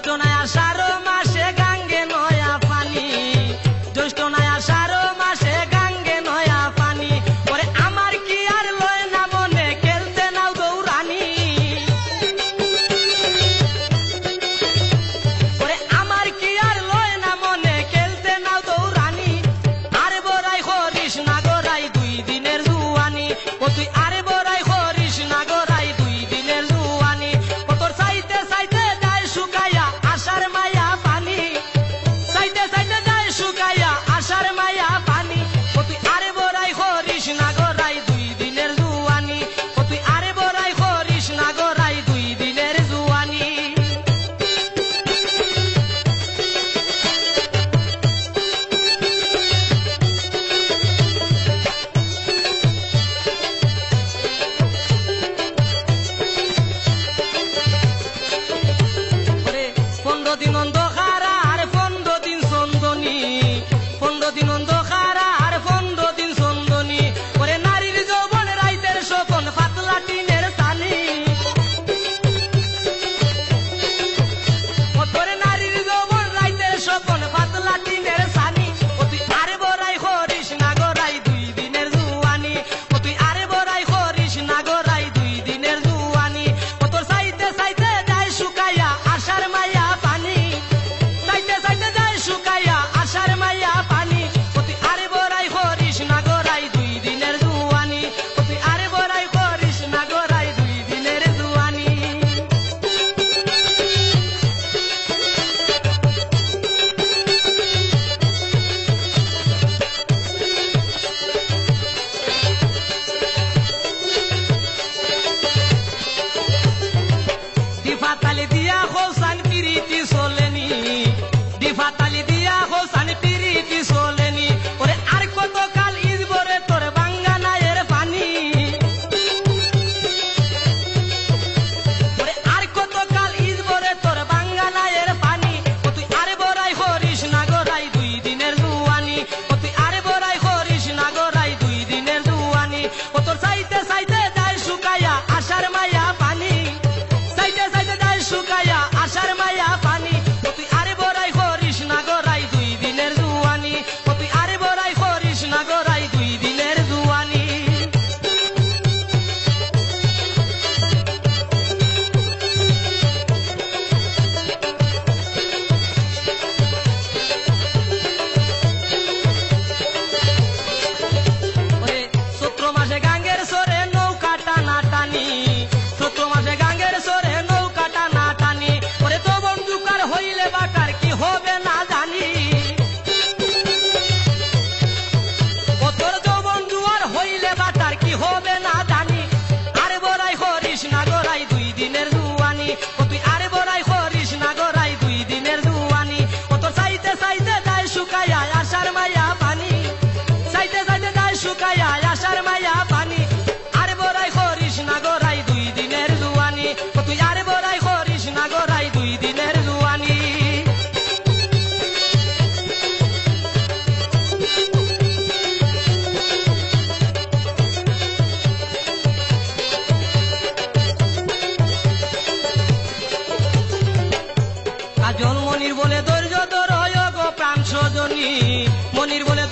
জ্যৈষ্ঠ নাই আষাঢ় মাসে গাঙ্গে নয়া পানি, জ্যৈষ্ঠ নাই আষাঢ় মাসে গাঙ্গে নয়া পানি। ওরে আমার কি আর লয় না মনে খেলতে নাও দৌড়ানি, ওরে আমার কি আর লয় না মনে খেলতে নাও দৌড়ানি। আরে বড়াই হরিস না গোরাই দুই দিনের জুয়ানি, ও তুই আরে বড়াই হরিস না গোরাই দুই দিনের জুয়ানি। কত চাইতে চাইতে যায় শুকাইয়া আষাঢ় মায়া পানি, চাইতে চাইতে যায় শুকাইয়া আষাঢ় মায়া পানি। ও তুই আরে বড়াই হরিস না গোরাই দুই দিনের জুয়ানি, ও তুই আরে বড়াই হরিস না গোরাই দুই দিনের জুয়ানি। ওরে 15 দিন অন্ধকার আর 15 দিন চন্দনী, 15 দিন অন্ধকার আর 15 দিন চন্দনী। ওরে নারীর যৌবন রাইতের স্বপন পাতলা টিনের চানি, ওরে নারীর যৌবন রাইতের স্বপন পাতলা টিনের চানি। ও তুই আরে বড়াই হরিস না গোরাই দুই দিনের জুয়ানি, ও তুই আরে বড়াই হরিস না গোরাই দুই দিনের জুয়ানি। ও তোর চাইতে চাইতে যায় শুকাইয়া আষাঢ় মায়া পানি, চাইতে চাইতে যায় শুকাইয়া আষাঢ় মায়া পানি। ও তুই আরে বড়াই হরিস না গোরাই দুই দিনের জুয়ানি, ও তুই আরে বড়াই হরিস না গোরাই দুই দিনের জুয়ানি। দিফাতালি দিয়া হোসান পিরিতি চলেনি, দিফাতালি দিয়া হোসান পিরিতি চলেনি। ওরে আর কত কাল ইজবরে তোর বাঙ্গানায়ের পানি, ওরে আর কত কাল ইজবরে তোর বাঙ্গানায়ের পানি। ও তুই আরে বড়াই হরিস না গোরাই দুই দিনের জুয়ানি, ও তুই আরে বড়াই হরিস না গোরাই দুই দিনের জুয়ানি। ও তোর চাইতে চাইতে যায় শুকাইয়া আষাঢ় মায়া পানি, চাইতে চাইতে যায় শুকাইয়া আষাঢ় মায়া পানি। ও তুই আরে বড়াই হরিস না গোরাই দুই দিনের জুয়ানি, ও তুই আরে বড়াই হরিস না গোরাই দুই দিনের জুয়ানি। ওরে চৈত্র মাসে গাঙ্গের সরে নৌকা টানা টানি, চৈত্র মাসে গাঙ্গের সরে নৌকা টানা টানি। ওরে তো বন্ধুকার হইলে বাটার কি হবে না জানি, ও তোর তো বন্ধু আর হইলে বাটার কি হবে না জানি। আরে বড়াই হরিস না গোরাই দুই দিনের জুয়ানি, ও তুই আরে বড়াই হরিস না গোরাই দুই দিনের জুয়ানি। ও তোর চাইতে চাইতে যায় শুকাইয়া আষাঢ় মায়া পানি, চাইতে চাইতে যায় শুকাইয়া আষাঢ় মায়া পানি। আরে বড়াই হরিস না গোরাই দুই দিনের জুয়ানি, ও তুই আরে বড়াই হরিস না গোরাই দুই দিনের জুয়ানি। কাজল মনির বলে ধৈর্য ধর গো প্রাণ সজনী, মনির বলে